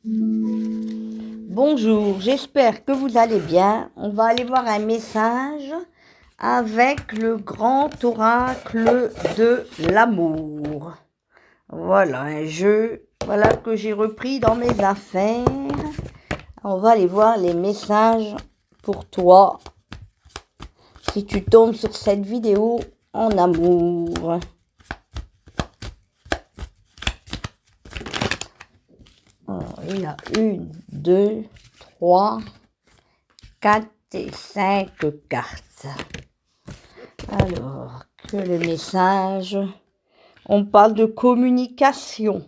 Bonjour, j'espère que vous allez bien. On va aller voir un message avec le grand oracle de l'amour. Voilà, un jeu que j'ai repris dans mes affaires. On va aller voir les messages pour toi si tu tombes sur cette vidéo en amour. Alors, il y a 1, 2, 3, 4 et 5 cartes. Alors, que le message, on parle de communication.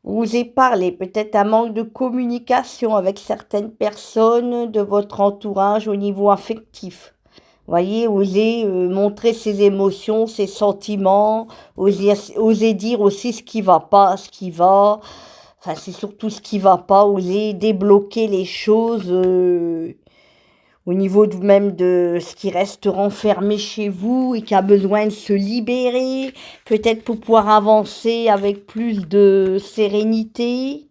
Osez parler, peut-être un manque de communication avec certaines personnes de votre entourage au niveau affectif. Voyez, osez montrer ses émotions, ses sentiments, osez dire aussi ce qui va pas, ce qui va. Enfin, c'est surtout ce qui va pas, oser débloquer les choses au niveau même de ce qui reste renfermé chez vous et qui a besoin de se libérer, peut-être pour pouvoir avancer avec plus de sérénité.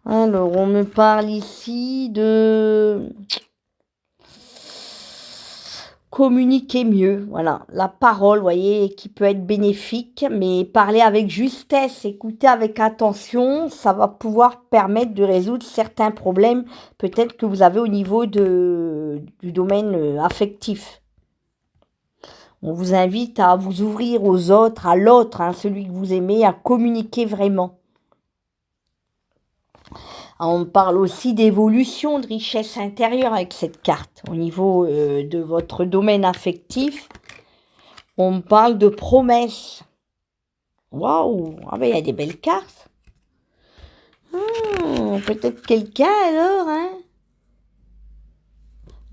Alors, on me parle ici de communiquer mieux, voilà, la parole, voyez, qui peut être bénéfique, mais parler avec justesse, écouter avec attention, ça va pouvoir permettre de résoudre certains problèmes, peut-être que vous avez au niveau du domaine affectif. On vous invite à vous ouvrir aux autres, à l'autre, celui que vous aimez, à communiquer vraiment. On parle aussi d'évolution, de richesse intérieure avec cette carte. Au niveau de votre domaine affectif, on parle de promesses. Waouh! Ah ben il y a des belles cartes. Peut-être quelqu'un alors,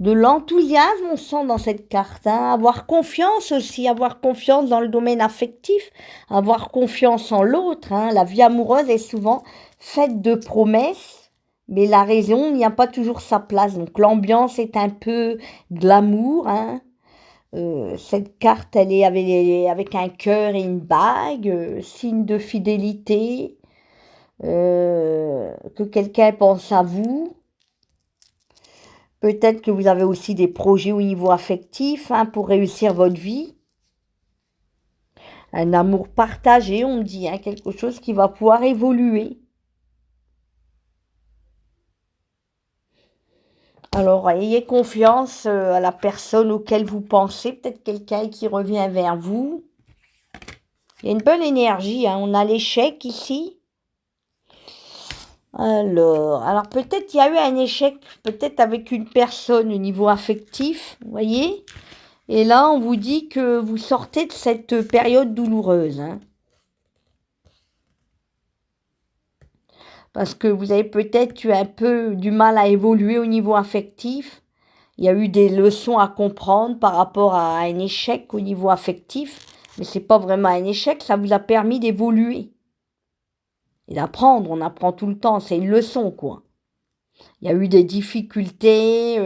De l'enthousiasme, on sent dans cette carte. Avoir confiance aussi, avoir confiance dans le domaine affectif, avoir confiance en l'autre. La vie amoureuse est souvent faite de promesses, mais la raison n'y a pas toujours sa place. Donc l'ambiance est un peu glamour. Cette carte, elle est avec un cœur et une bague, signe de fidélité, que quelqu'un pense à vous. Peut-être que vous avez aussi des projets au niveau affectif pour réussir votre vie. Un amour partagé, on me dit, quelque chose qui va pouvoir évoluer. Alors, ayez confiance à la personne auquel vous pensez, peut-être quelqu'un qui revient vers vous. Il y a une bonne énergie, on a l'échec ici. Alors peut-être il y a eu un échec, peut-être avec une personne au niveau affectif, vous voyez. Et là, on vous dit que vous sortez de cette période douloureuse. Parce que vous avez peut-être eu un peu du mal à évoluer au niveau affectif. Il y a eu des leçons à comprendre par rapport à un échec au niveau affectif. Mais ce n'est pas vraiment un échec, ça vous a permis d'évoluer. Et d'apprendre, on apprend tout le temps, c'est une leçon quoi. Il y a eu des difficultés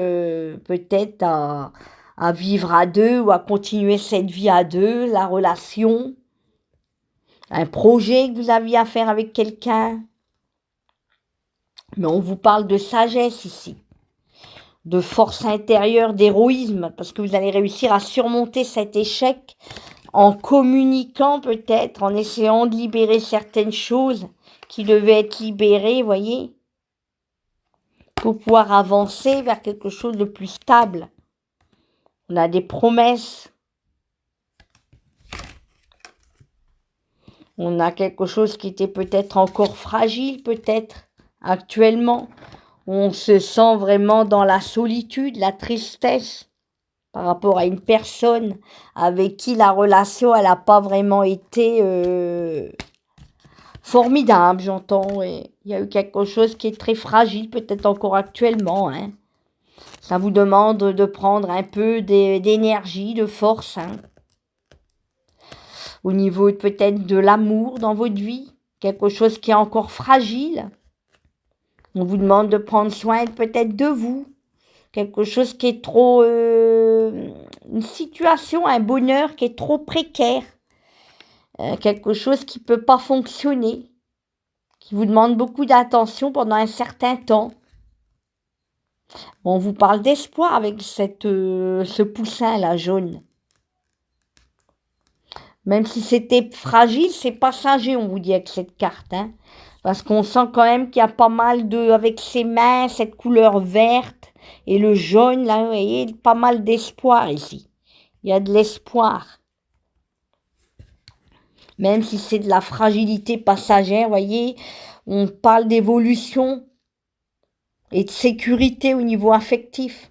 peut-être à vivre à deux ou à continuer cette vie à deux, la relation, un projet que vous aviez à faire avec quelqu'un. Mais on vous parle de sagesse ici, de force intérieure, d'héroïsme, parce que vous allez réussir à surmonter cet échec en communiquant peut-être, en essayant de libérer certaines choses qui devaient être libérées, voyez, pour pouvoir avancer vers quelque chose de plus stable. On a des promesses. On a quelque chose qui était peut-être encore fragile, peut-être, actuellement. On se sent vraiment dans la solitude, la tristesse par rapport à une personne avec qui la relation, elle n'a pas vraiment été formidable, j'entends. Et il y a eu quelque chose qui est très fragile, peut-être encore actuellement. Ça vous demande de prendre un peu d'énergie, de force. Au niveau peut-être de l'amour dans votre vie, quelque chose qui est encore fragile. On vous demande de prendre soin peut-être de vous, quelque chose qui est trop... une situation, un bonheur qui est trop précaire, quelque chose qui ne peut pas fonctionner, qui vous demande beaucoup d'attention pendant un certain temps. On vous parle d'espoir avec ce poussin-là, jaune. Même si c'était fragile, c'est passager, on vous dit avec cette carte. Hein. Parce qu'on sent quand même qu'il y a pas mal avec ses mains, cette couleur verte et le jaune, là, vous voyez, pas mal d'espoir ici. Il y a de l'espoir. Même si c'est de la fragilité passagère, vous voyez, on parle d'évolution et de sécurité au niveau affectif.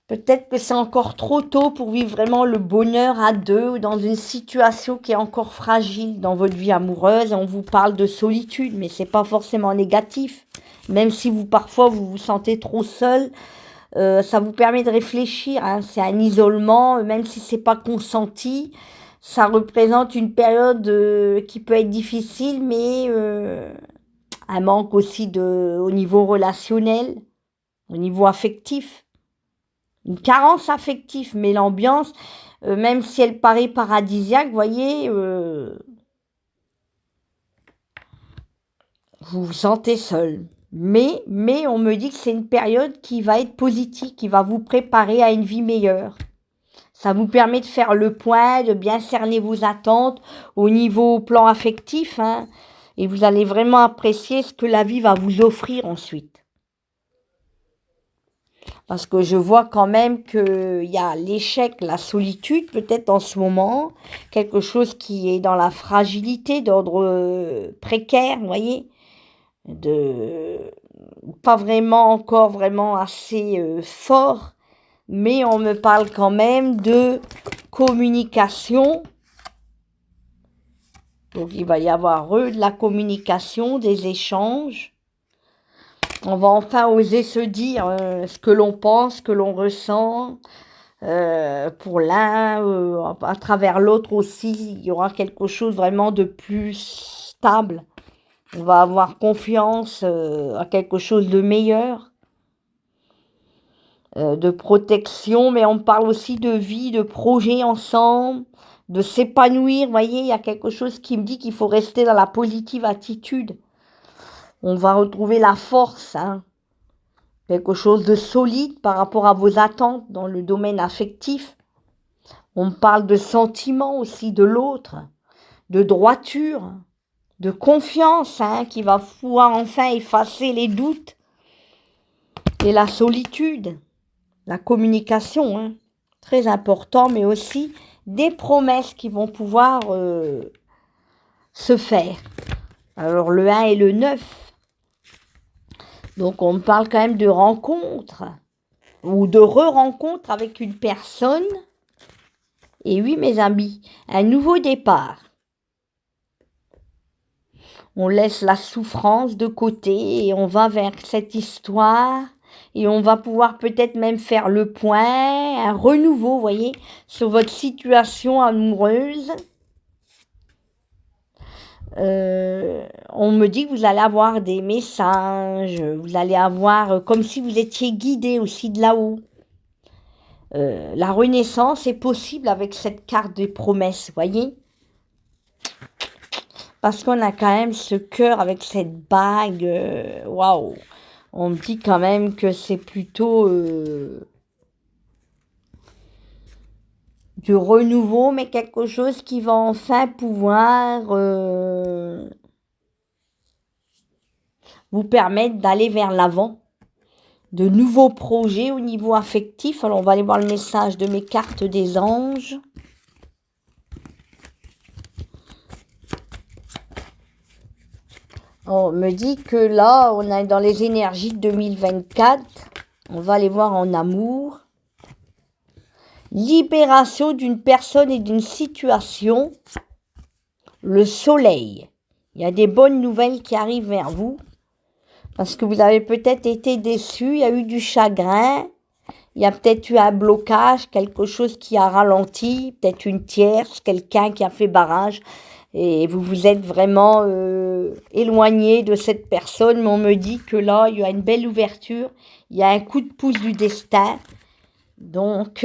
Peut-être que c'est encore trop tôt pour vivre vraiment le bonheur à deux ou dans une situation qui est encore fragile dans votre vie amoureuse. On vous parle de solitude, mais c'est pas forcément négatif. Même si parfois vous vous sentez trop seul, ça vous permet de réfléchir. Hein. C'est un isolement, même si c'est pas consenti. Ça représente une période qui peut être difficile, mais un manque aussi au niveau relationnel, au niveau affectif. Une carence affective, mais l'ambiance, même si elle paraît paradisiaque, vous voyez, vous vous sentez seul. Mais on me dit que c'est une période qui va être positive, qui va vous préparer à une vie meilleure. Ça vous permet de faire le point, de bien cerner vos attentes au niveau plan affectif, hein, et vous allez vraiment apprécier ce que la vie va vous offrir ensuite. Parce que je vois quand même qu'il y a l'échec, la solitude, peut-être en ce moment, quelque chose qui est dans la fragilité d'ordre précaire, vous voyez, pas vraiment encore vraiment assez fort, mais on me parle quand même de communication. Donc il va y avoir de la communication, des échanges. On va enfin oser se dire ce que l'on pense, ce que l'on ressent. Pour l'un, à travers l'autre aussi, il y aura quelque chose vraiment de plus stable. On va avoir confiance à quelque chose de meilleur, de protection, mais on parle aussi de vie, de projet ensemble, de s'épanouir. Vous voyez, il y a quelque chose qui me dit qu'il faut rester dans la positive attitude. On va retrouver la force, hein. Quelque chose de solide par rapport à vos attentes dans le domaine affectif. On parle de sentiments aussi de l'autre, de droiture, de confiance, hein, qui va pouvoir enfin effacer les doutes et la solitude, la communication, hein, très important, mais aussi des promesses qui vont pouvoir se faire. Alors le 1 et le 9. Donc on parle quand même de rencontres ou de re-rencontre avec une personne. Et oui, mes amis, un nouveau départ. On laisse la souffrance de côté et on va vers cette histoire et on va pouvoir peut-être même faire le point, un renouveau, vous voyez, sur votre situation amoureuse. On me dit que vous allez avoir des messages, vous allez avoir comme si vous étiez guidé aussi de là-haut. La renaissance est possible avec cette carte des promesses, voyez. Parce qu'on a quand même ce cœur avec cette bague, waouh. On me dit quand même que c'est plutôt du renouveau, mais quelque chose qui va enfin pouvoir vous permettre d'aller vers l'avant. De nouveaux projets au niveau affectif. Alors, on va aller voir le message de mes cartes des anges. On me dit que là, on est dans les énergies de 2024. On va aller voir en amour. Libération d'une personne et d'une situation. Le soleil. Il y a des bonnes nouvelles qui arrivent vers vous. Parce que vous avez peut-être été déçu, il y a eu du chagrin, il y a peut-être eu un blocage, quelque chose qui a ralenti, peut-être une tierce, quelqu'un qui a fait barrage. Et vous vous êtes vraiment éloigné de cette personne, mais on me dit que là, il y a une belle ouverture, il y a un coup de pouce du destin. Donc,